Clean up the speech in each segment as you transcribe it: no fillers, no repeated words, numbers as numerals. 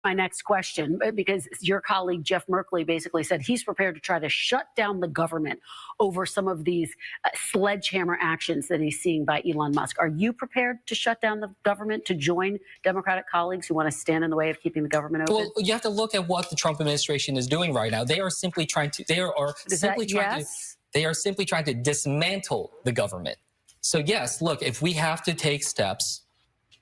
my next question, because your colleague Jeff Merkley basically said he's prepared to try to shut down the government over some of these sledgehammer actions that he's seeing by Elon Musk. Are you prepared to shut down the government, to join Democratic colleagues who want to stand in the way of keeping the government open? Well, you have to look at what the Trump administration is doing right now. They are simply trying to. They are simply trying to. They are simply trying to dismantle the government. So yes, look, if we have to take steps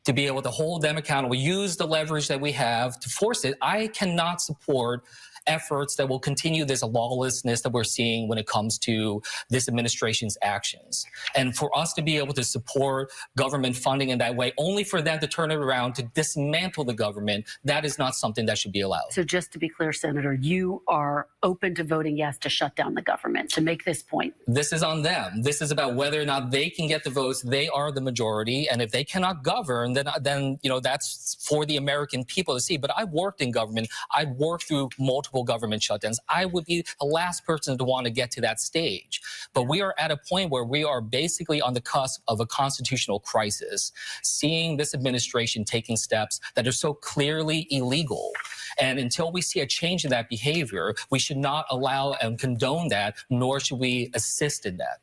to be able to hold them accountable, use the leverage that we have to force it, I cannot support efforts that will continue this lawlessness that we're seeing when it comes to this administration's actions. And for us to be able to support government funding in that way, only for them to turn it around to dismantle the government, that is not something that should be allowed. So just to be clear, Senator, you are open to voting yes to shut down the government, to make this point. This is on them. This is about whether or not they can get the votes. They are the majority. And if they cannot govern, then that's for the American people to see. But I've worked in government. I've worked through multiple government shutdowns. I would be the last person to want to get to that stage. But we are at a point where we are basically on the cusp of a constitutional crisis, seeing this administration taking steps that are so clearly illegal. And until we see a change in that behavior, we should not allow and condone that, nor should we assist in that.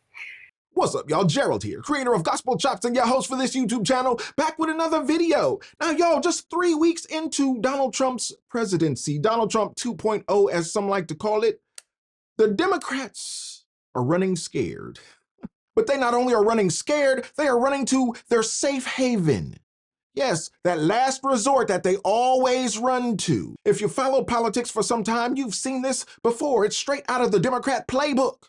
What's up, y'all? Gerald here, creator of Gospel Chops and your host for this YouTube channel, back with another video. Now, y'all, just 3 weeks into Donald Trump's presidency, Donald Trump 2.0, as some like to call it, the Democrats are running scared. But they not only are running scared, they are running to their safe haven. Yes, that last resort that they always run to. If you follow politics for some time, you've seen this before. It's straight out of the Democrat playbook.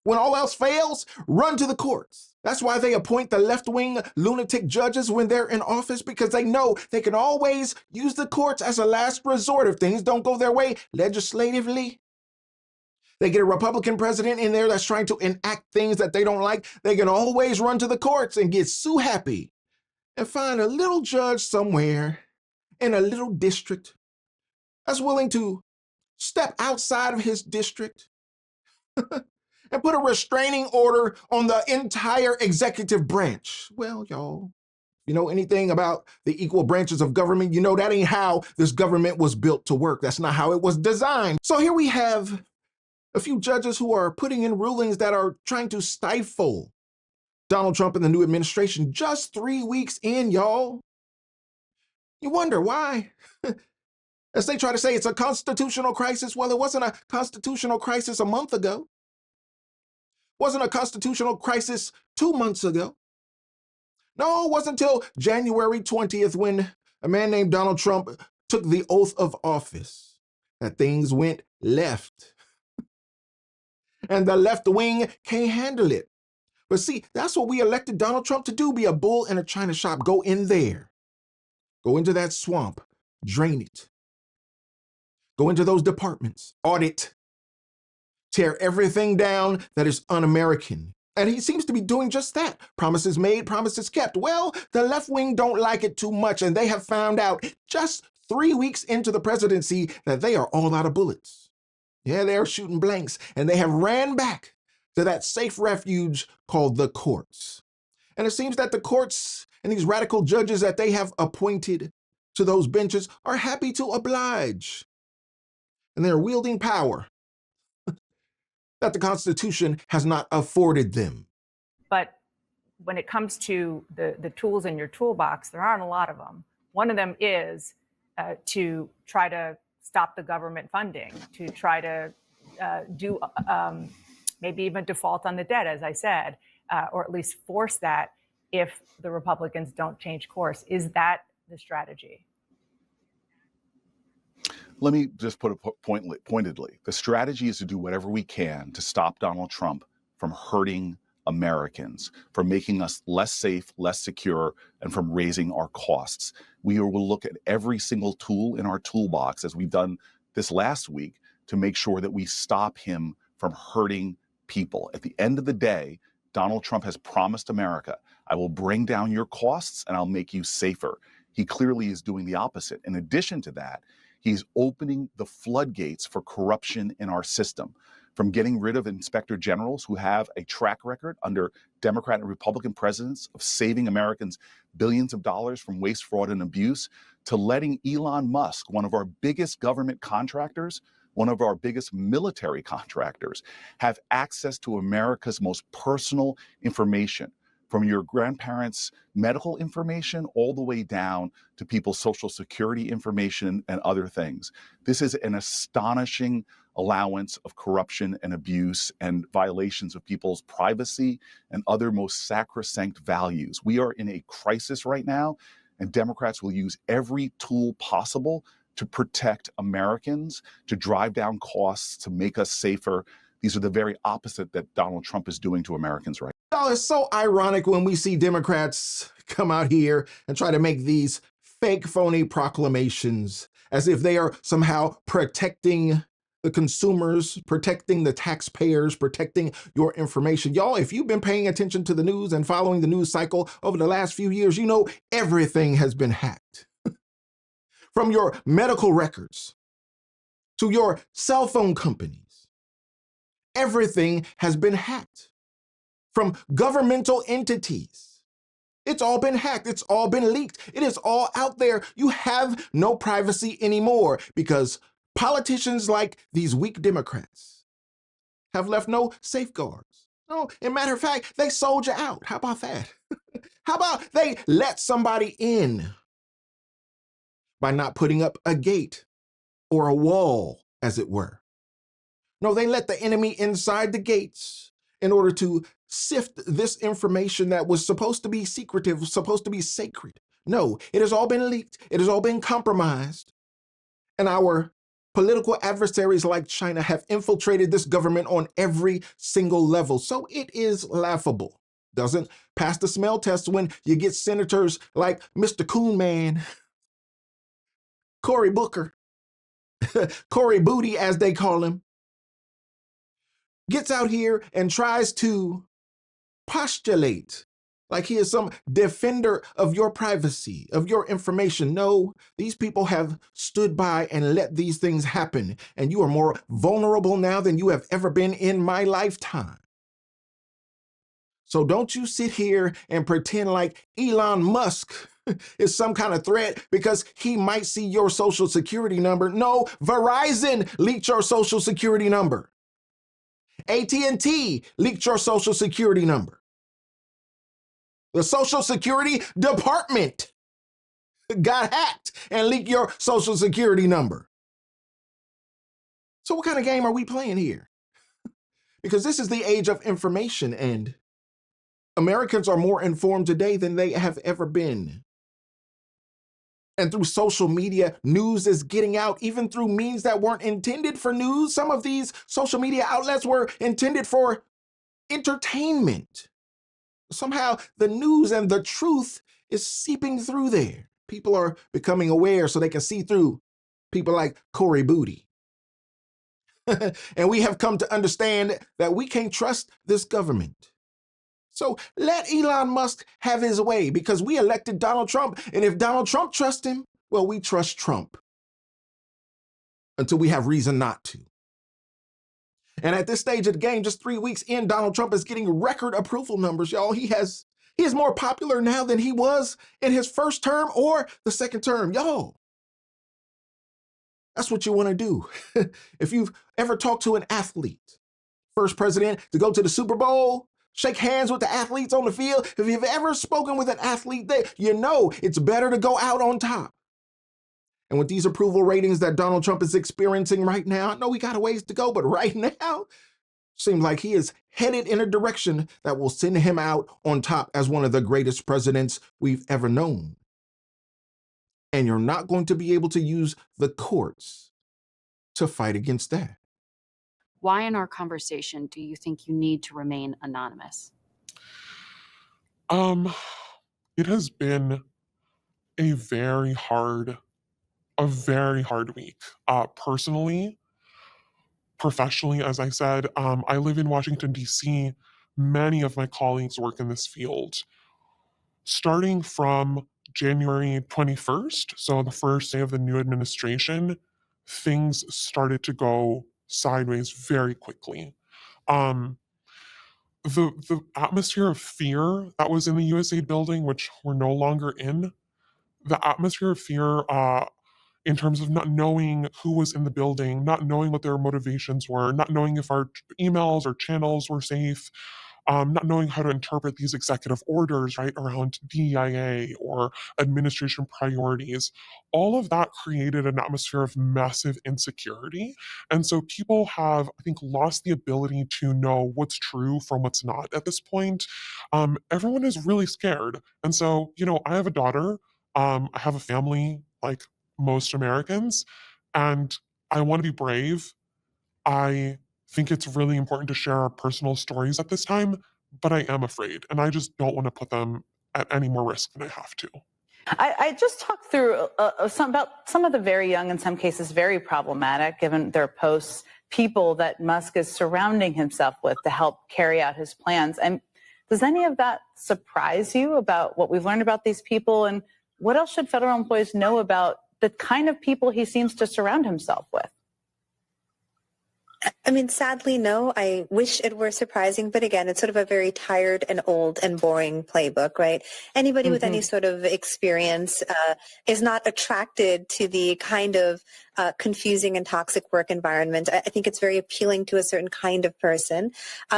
When all else fails, run to the courts. That's why they appoint the left-wing lunatic judges when they're in office, because they know they can always use the courts as a last resort if things don't go their way legislatively. They get a Republican president in there that's trying to enact things that they don't like. They can always run to the courts and get so happy and find a little judge somewhere in a little district that's willing to step outside of his district and put a restraining order on the entire executive branch. Well, y'all, you know anything about the equal branches of government, you know that ain't how this government was built to work. That's not how it was designed. So here we have a few judges who are putting in rulings that are trying to stifle Donald Trump and the new administration just 3 weeks in, y'all. You wonder why? As they try to say it's a constitutional crisis. Well, it wasn't a constitutional crisis a month ago. Wasn't a constitutional crisis 2 months ago. No, it wasn't until January 20th when a man named Donald Trump took the oath of office that things went left. And the left wing can't handle it. But see, that's what we elected Donald Trump to do, be a bull in a china shop. Go in there. Go into that swamp. Drain it. Go into those departments. Audit. Tear everything down that is un-American. And he seems to be doing just that. Promises made, promises kept. Well, the left wing don't like it too much, and they have found out just 3 weeks into the presidency that they are all out of bullets. Yeah, they're shooting blanks, and they have ran back to that safe refuge called the courts. And it seems that the courts and these radical judges that they have appointed to those benches are happy to oblige. And they're wielding power that the Constitution has not afforded them. But when it comes to the tools in your toolbox, there aren't a lot of them. One of them is to try to stop the government funding, to try to do maybe even default on the debt, as I said, or at least force that if the Republicans don't change course. Is that the strategy? Let me just put it pointedly. The strategy is to do whatever we can to stop Donald Trump from hurting Americans, from making us less safe, less secure, and from raising our costs. We will look at every single tool in our toolbox, as we've done this last week, to make sure that we stop him from hurting people. At the end of the day, Donald Trump has promised America, I will bring down your costs and I'll make you safer. He clearly is doing the opposite. In addition to that, he's opening the floodgates for corruption in our system, from getting rid of inspector generals who have a track record under Democrat and Republican presidents of saving Americans billions of dollars from waste, fraud, and abuse, to letting Elon Musk, one of our biggest government contractors, one of our biggest military contractors, have access to America's most personal information, from your grandparents' medical information all the way down to people's social security information and other things. This is an astonishing allowance of corruption and abuse and violations of people's privacy and other most sacrosanct values. We are in a crisis right now, and Democrats will use every tool possible to protect Americans, to drive down costs, to make us safer. These are the very opposite that Donald Trump is doing to Americans right now. Y'all, it's so ironic when we see Democrats come out here and try to make these fake, phony proclamations as if they are somehow protecting the consumers, protecting the taxpayers, protecting your information. Y'all, if you've been paying attention to the news and following the news cycle over the last few years, you know everything has been hacked. From your medical records to your cell phone companies, everything has been hacked. From governmental entities, it's all been hacked. It's all been leaked. It is all out there. You have no privacy anymore because politicians like these weak Democrats have left no safeguards. No, as a matter of fact, they sold you out. How about that? How about they let somebody in by not putting up a gate or a wall, as it were? No, they let the enemy inside the gates in order to sift this information that was supposed to be secretive, supposed to be sacred. No, it has all been leaked. It has all been compromised. And our political adversaries like China have infiltrated this government on every single level. So it is laughable. Doesn't pass the smell test when you get senators like Mr. Coon Man, Cory Booker, Cory Booty, as they call him, gets out here and tries to postulate like he is some defender of your privacy, of your information. No, these people have stood by and let these things happen, and you are more vulnerable now than you have ever been in my lifetime. So don't you sit here and pretend like Elon Musk is some kind of threat because he might see your social security number. No, Verizon leaked your social security number. AT&T leaked your social security number. The Social Security Department got hacked and leaked your social security number. So what kind of game are we playing here? Because this is the age of information, and Americans are more informed today than they have ever been. And through social media, news is getting out, even through means that weren't intended for news. Some of these social media outlets were intended for entertainment. Somehow the news and the truth is seeping through there. People are becoming aware so they can see through people like Cory Booty. And we have come to understand that we can't trust this government. So let Elon Musk have his way, because we elected Donald Trump. And if Donald Trump trusts him, well, we trust Trump until we have reason not to. And at this stage of the game, just 3 weeks in, Donald Trump is getting record approval numbers, y'all. He is more popular now than he was in his first term or the second term, y'all. That's what you want to do. If you've ever talked to an athlete, first president to go to the Super Bowl, shake hands with the athletes on the field. If you've ever spoken with an athlete, you know it's better to go out on top. And with these approval ratings that Donald Trump is experiencing right now, I know we got a ways to go, but right now, seems like he is headed in a direction that will send him out on top as one of the greatest presidents we've ever known. And you're not going to be able to use the courts to fight against that. Why in our conversation do you think you need to remain anonymous? It has been a very hard week. Personally, professionally, as I said, I live in Washington, D.C. Many of my colleagues work in this field. Starting from January 21st, so the first day of the new administration, things started to go sideways very quickly. The atmosphere of fear that was in the USAID building, which we're no longer in, the atmosphere of fear in terms of not knowing who was in the building, not knowing what their motivations were, not knowing if our emails or channels were safe, not knowing how to interpret these executive orders, right, around DEIA or administration priorities. All of that created an atmosphere of massive insecurity. And so people have, I think, lost the ability to know what's true from what's not at this point. Everyone is really scared. And so, I have a daughter, I have a family like most Americans, and I want to be brave. I think it's really important to share our personal stories at this time, but I am afraid, and I just don't want to put them at any more risk than I have to. I just talked through about some of the very young, in some cases very problematic, given their posts, people that Musk is surrounding himself with to help carry out his plans. And does any of that surprise you about what we've learned about these people? And what else should federal employees know about the kind of people he seems to surround himself with? I mean, sadly, no. I wish it were surprising, but again, it's sort of a very tired and old and boring playbook, right? Anybody with any sort of experience is not attracted to the kind of confusing and toxic work environment. I think it's very appealing to a certain kind of person.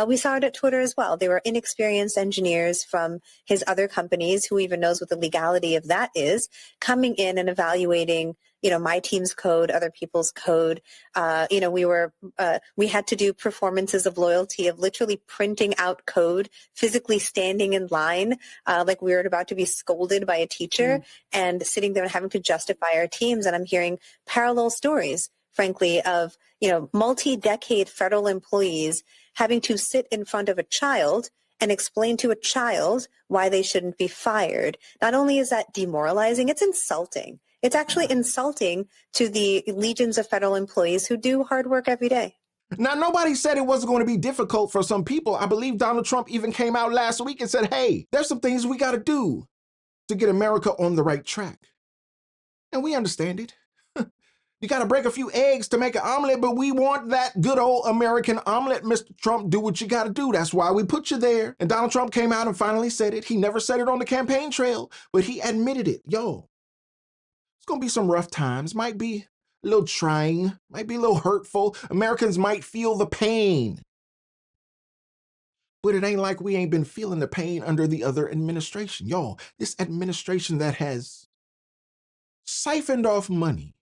We saw it at Twitter as well. There were inexperienced engineers from his other companies, who even knows what the legality of that is, coming in and evaluating my team's code, other people's code. We had to do performances of loyalty of literally printing out code, physically standing in line, like we were about to be scolded by a teacher, and sitting there and having to justify our teams. And I'm hearing parallel stories, frankly, of, multi-decade federal employees having to sit in front of a child and explain to a child why they shouldn't be fired. Not only is that demoralizing, it's insulting. It's actually insulting to the legions of federal employees who do hard work every day. Now, nobody said it wasn't going to be difficult for some people. I believe Donald Trump even came out last week and said, hey, there's some things we got to do to get America on the right track. And we understand it. You got to break a few eggs to make an omelet, but we want that good old American omelet, Mr. Trump. Do what you got to do. That's why we put you there. And Donald Trump came out and finally said it. He never said it on the campaign trail, but he admitted it. Yo, it's going to be some rough times. Might be a little trying, might be a little hurtful. Americans might feel the pain. But it ain't like we ain't been feeling the pain under the other administration. Y'all, this administration that has siphoned off money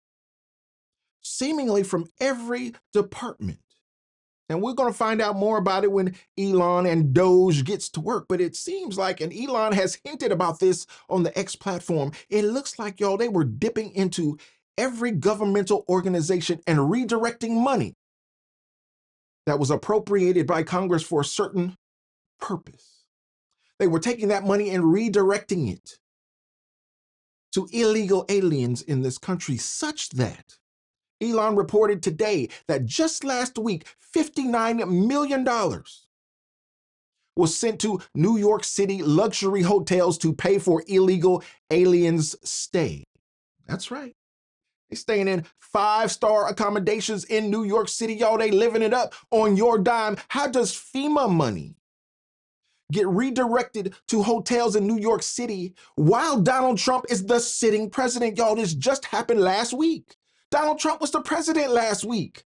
seemingly from every department. And we're going to find out more about it when Elon and Doge gets to work. But it seems like, and Elon has hinted about this on the X platform, it looks like, y'all, they were dipping into every governmental organization and redirecting money that was appropriated by Congress for a certain purpose. They were taking that money and redirecting it to illegal aliens in this country, such that Elon reported today that just last week, $59 million was sent to New York City luxury hotels to pay for illegal aliens' stay. That's right. They staying in 5-star accommodations in New York City. Y'all, they living it up on your dime. How does FEMA money get redirected to hotels in New York City while Donald Trump is the sitting president? Y'all, this just happened last week. Donald Trump was the president last week.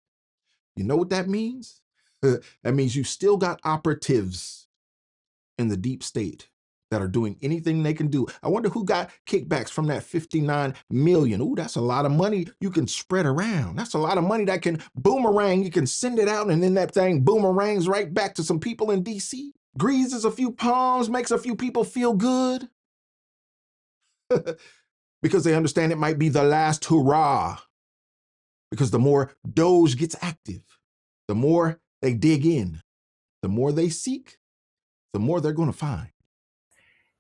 You know what that means? That means you still got operatives in the deep state that are doing anything they can do. I wonder who got kickbacks from that $59 million. Ooh, that's a lot of money you can spread around. That's a lot of money that can boomerang. You can send it out and then that thing boomerangs right back to some people in DC. Greases a few palms, makes a few people feel good. Because they understand it might be the last hurrah. Because the more Doge gets active, the more they dig in, the more they seek, the more they're going to find.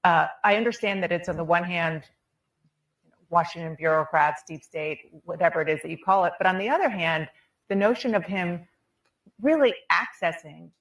I understand that it's on the one hand, Washington bureaucrats, deep state, whatever it is that you call it. But on the other hand, the notion of him really accessing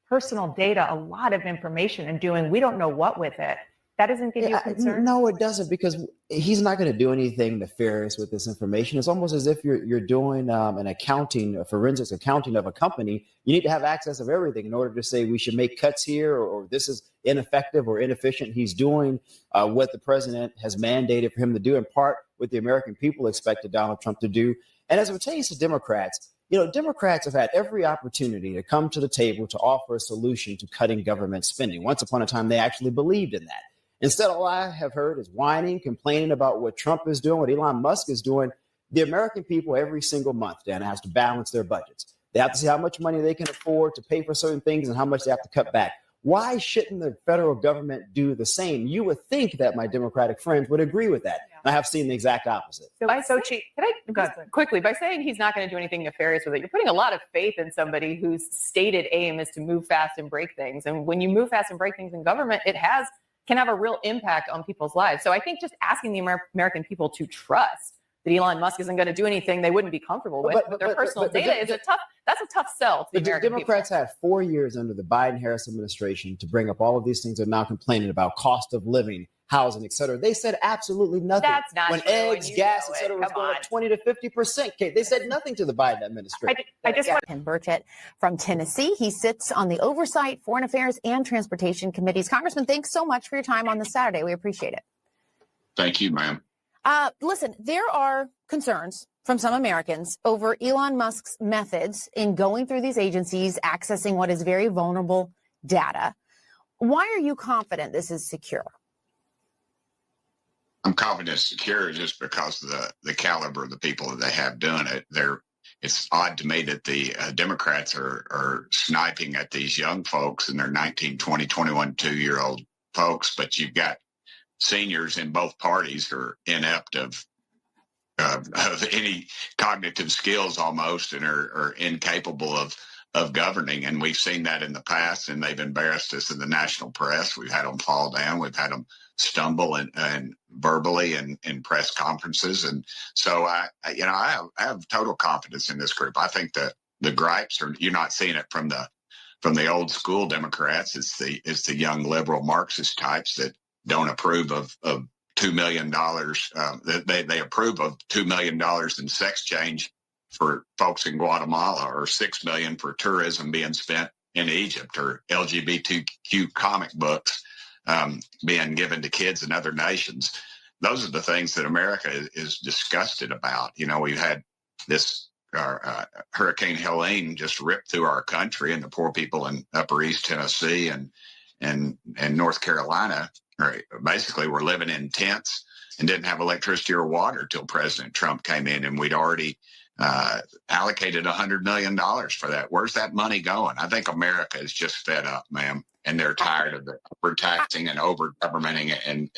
personal data, a lot of information, and doing we don't know what with it, That doesn't give you concern? No, it doesn't, because he's not going to do anything nefarious with this information. It's almost as if you're doing an accounting, a forensics accounting of a company. You need to have access of everything in order to say we should make cuts here, or this is ineffective or inefficient. He's doing what the president has mandated for him to do, in part what the American people expected Donald Trump to do. And as it pertains to Democrats, Democrats have had every opportunity to come to the table to offer a solution to cutting government spending. Once upon a time, they actually believed in that. Instead, all I have heard is whining, complaining about what Trump is doing, what Elon Musk is doing. The American people every single month, Dana, has to balance their budgets. They have to see how much money they can afford to pay for certain things and how much they have to cut back. Why shouldn't the federal government do the same? You would think that my Democratic friends would agree with that. And I have seen the exact opposite. Quickly, by saying he's not going to do anything nefarious with it, you're putting a lot of faith in somebody whose stated aim is to move fast and break things. And when you move fast and break things in government, can have a real impact on people's lives. So I think just asking the American people to trust that Elon Musk isn't going to do anything they wouldn't be comfortable with their personal data that's a tough sell to the American Democrats people. had 4 years under the Biden-Harris administration to bring up all of these things they're now complaining about: cost of living, housing, et cetera. They said absolutely nothing. That's not when true, eggs, and gas, et cetera, was going up 20 to 50%. Kate, they said nothing to the Biden administration. Ken Burchett from Tennessee. He sits on the Oversight, Foreign Affairs, and Transportation Committees. Congressman, thanks so much for your time on this Saturday. We appreciate it. Thank you, ma'am. Listen, there are concerns from some Americans over Elon Musk's methods in going through these agencies, accessing what is very vulnerable data. Why are you confident this is secure? I'm confident it's secure just because of the caliber of the people that they have doing it. It's odd to me that the Democrats are sniping at these young folks, and they're 19, 20, 21, 2-year-old folks, but you've got seniors in both parties who are inept of any cognitive skills almost, and are incapable of governing. And we've seen that in the past, and they've embarrassed us in the national press. We've had them fall down. We've had them stumble and verbally and in press conferences. And so I have total confidence in this group. I think that the gripes you're not seeing it from the old school Democrats. It's the young liberal Marxist types that don't approve of $2 million. They approve of $2 million in sex change for folks in Guatemala, or $6 million for tourism being spent in Egypt, or LGBTQ comic books being given to kids in other nations. Those are the things that America is disgusted about. We've had this Hurricane Helene just ripped through our country, and the poor people in Upper East Tennessee and North Carolina basically were living in tents and didn't have electricity or water till President Trump came in, and we'd already allocated $100 million for that. Where's that money going? I think America is just fed up, ma'am, and they're tired of the overtaxing and over-governmenting, and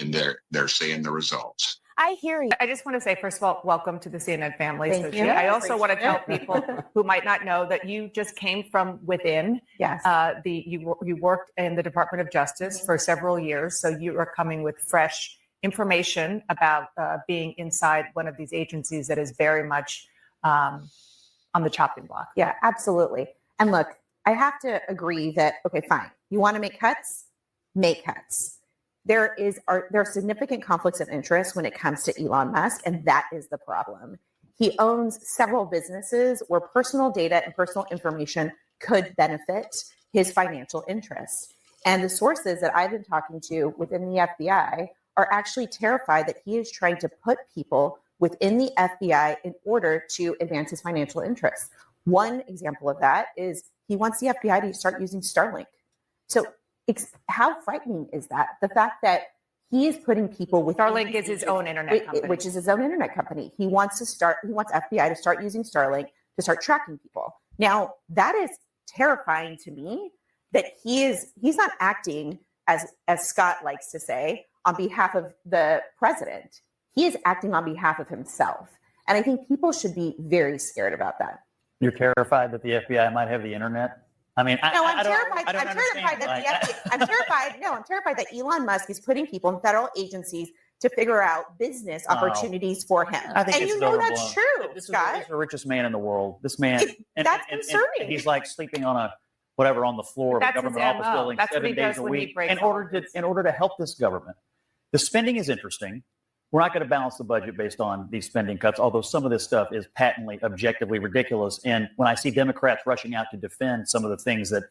they're seeing the results. I hear you. I just want to say, first of all, welcome to the CNN family. Thank you. I also want to tell people who might not know that you just came from within. Yes. You worked in the Department of Justice for several years, so you are coming with fresh information about being inside one of these agencies that is very much on the chopping block. Yeah, absolutely. And look, I have to agree that, okay, fine. You want to make cuts? Make cuts. There are significant conflicts of interest when it comes to Elon Musk, and that is the problem. He owns several businesses where personal data and personal information could benefit his financial interests. And the sources that I've been talking to within the FBI are actually terrified that he is trying to put people within the FBI in order to advance his financial interests. One example of that is he wants the FBI to start using Starlink. So how frightening is that? The fact that he is putting people with Starlink is his own internet company. Which is his own internet company. He wants FBI to start using Starlink to start tracking people. Now, that is terrifying to me, that he's not acting, as Scott likes to say, on behalf of the president. He is acting on behalf of himself. And I think people should be very scared about that. You're terrified that the FBI might have the internet? I mean, I'm terrified that Elon Musk is putting people in federal agencies to figure out business opportunities for him. I think and it's that's true, This Scott. is the richest man in the world. This man, that's concerning. and he's like sleeping on whatever on the floor of a That's his government office MO. building That's what 7 he days does a when he week breaks in order to help this government. The spending is interesting. We're not going to balance the budget based on these spending cuts, although some of this stuff is patently, objectively ridiculous. And when I see Democrats rushing out to defend some of the things that,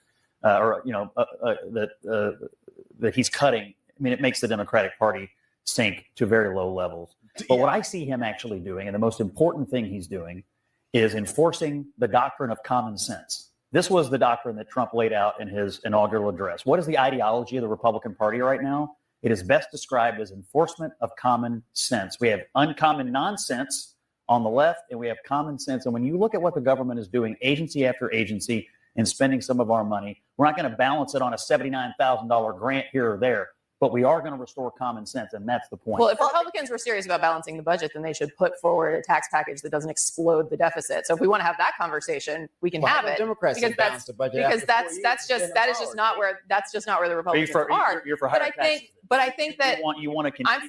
that he's cutting, I mean, it makes the Democratic Party sink to very low levels. But what I see him actually doing, and the most important thing he's doing, is enforcing the doctrine of common sense. This was the doctrine that Trump laid out in his inaugural address. What is the ideology of the Republican Party right now? It is best described as enforcement of common sense. We have uncommon nonsense on the left, and we have common sense. And when you look at what the government is doing, agency after agency, and spending some of our money, we're not going to balance it on a $79,000 grant here or there, but we are going to restore common sense, and that's the point. Well, if Republicans were serious about balancing the budget, then they should put forward a tax package that doesn't explode the deficit. So if we want to have that conversation, we can have it. Democrats because balance the budget because that's just not where the Republicans are. You're for higher taxes. But I think that you want to continue.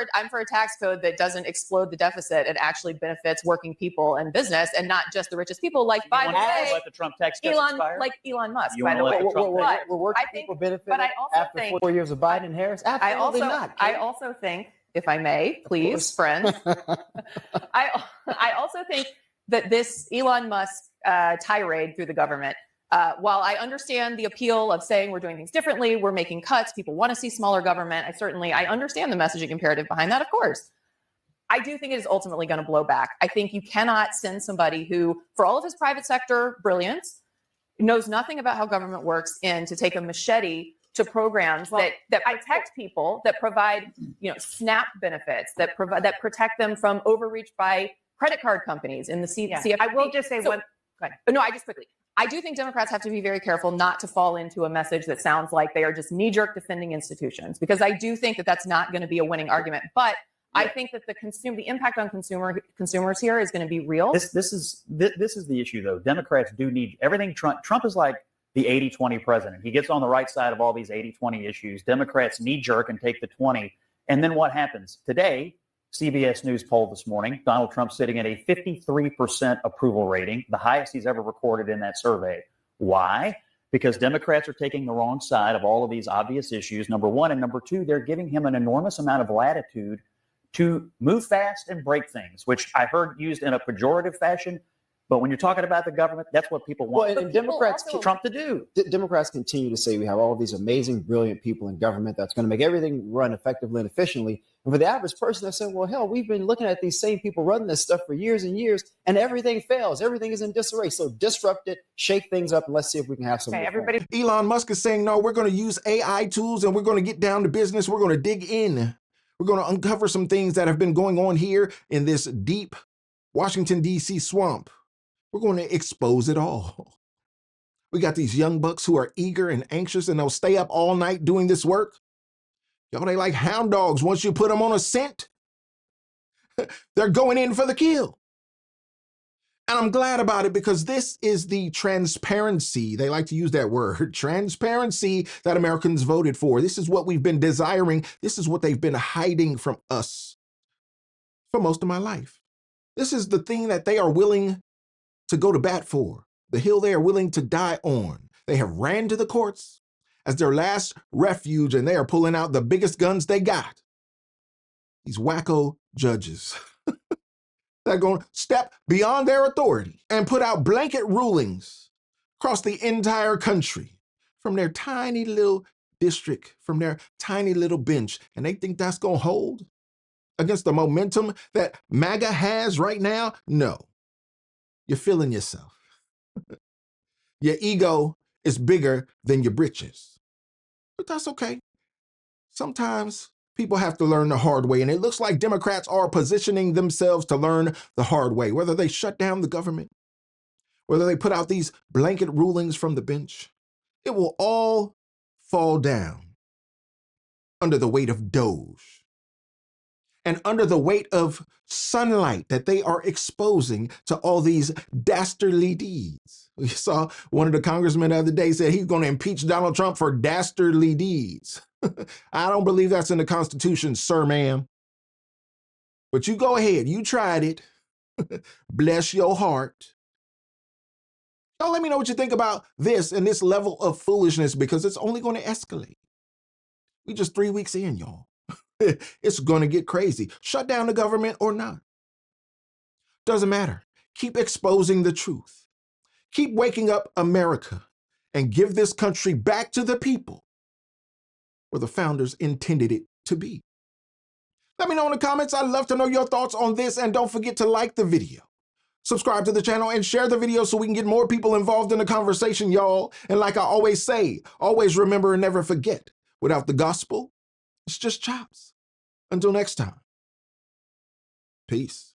I'm for a tax code that doesn't explode the deficit and actually benefits working people and business, and not just the richest people. Like, by the way, let the Trump tax cuts Elon expire? Musk. By the way, we're working people benefit after 4 years of Biden and Harris. Absolutely not. I also think, if I may, please, friends, I also think that this Elon Musk tirade through the government, while I understand the appeal of saying we're doing things differently, we're making cuts, people want to see smaller government, I understand the messaging imperative behind that, of course. I do think it is ultimately going to blow back. I think you cannot send somebody who, for all of his private sector brilliance, knows nothing about how government works in to take a machete to programs that protect people, that provide, SNAP benefits, that protect them from overreach by credit card companies in the CFPB. I will just say one. Go ahead. No, I do think Democrats have to be very careful not to fall into a message that sounds like they are just knee-jerk defending institutions, because I do think that that's not going to be a winning argument. But I think that the impact on consumers here is going to be real. This is the issue, though. Democrats do need everything. Trump is like the 80-20 president. He gets on the right side of all these 80-20 issues. Democrats knee-jerk and take the 20. And then what happens? Today, CBS News poll this morning, Donald Trump sitting at a 53% approval rating, the highest he's ever recorded in that survey. Why? Because Democrats are taking the wrong side of all of these obvious issues, number one. And number two, they're giving him an enormous amount of latitude to move fast and break things, which I heard used in a pejorative fashion. But when you're talking about the government, that's what people want. Well, and Democrats, Trump to do. Democrats continue to say we have all these amazing, brilliant people in government that's going to make everything run effectively and efficiently. And for the average person, they're saying, well, hell, we've been looking at these same people running this stuff for years and years, and everything fails. Everything is in disarray. So disrupt it, shake things up, and let's see if we can have some. Everybody. Elon Musk is saying, no, we're going to use AI tools and we're going to get down to business. We're going to dig in. We're going to uncover some things that have been going on here in this deep Washington, D.C. swamp. We're going to expose it all. We got these young bucks who are eager and anxious, and they'll stay up all night doing this work. Y'all, they like hound dogs. Once you put them on a scent, they're going in for the kill. And I'm glad about it, because this is the transparency. They like to use that word, transparency, that Americans voted for. This is what we've been desiring. This is what they've been hiding from us for most of my life. This is the thing that they are willing to go to bat for, the hill they are willing to die on. They have ran to the courts as their last refuge, and they are pulling out the biggest guns they got. These wacko judges. They're going to step beyond their authority and put out blanket rulings across the entire country from their tiny little district, from their tiny little bench. And they think that's going to hold against the momentum that MAGA has right now? No. You're feeling yourself. Your ego is bigger than your britches. But that's okay. Sometimes people have to learn the hard way, and it looks like Democrats are positioning themselves to learn the hard way, whether they shut down the government, whether they put out these blanket rulings from the bench. It will all fall down under the weight of Doge and under the weight of sunlight that they are exposing to all these dastardly deeds. We saw one of the congressmen the other day said he's going to impeach Donald Trump for dastardly deeds. I don't believe that's in the Constitution, sir, ma'am. But you go ahead. You tried it. Bless your heart. Y'all let me know what you think about this and this level of foolishness, because it's only going to escalate. We just 3 weeks in, y'all. It's going to get crazy. Shut down the government or not. Doesn't matter. Keep exposing the truth. Keep waking up America and give this country back to the people where the founders intended it to be. Let me know in the comments. I'd love to know your thoughts on this, and don't forget to like the video. Subscribe to the channel and share the video so we can get more people involved in the conversation, y'all. And like I always say, always remember and never forget, without the gospel, it's just chops. Until next time, peace.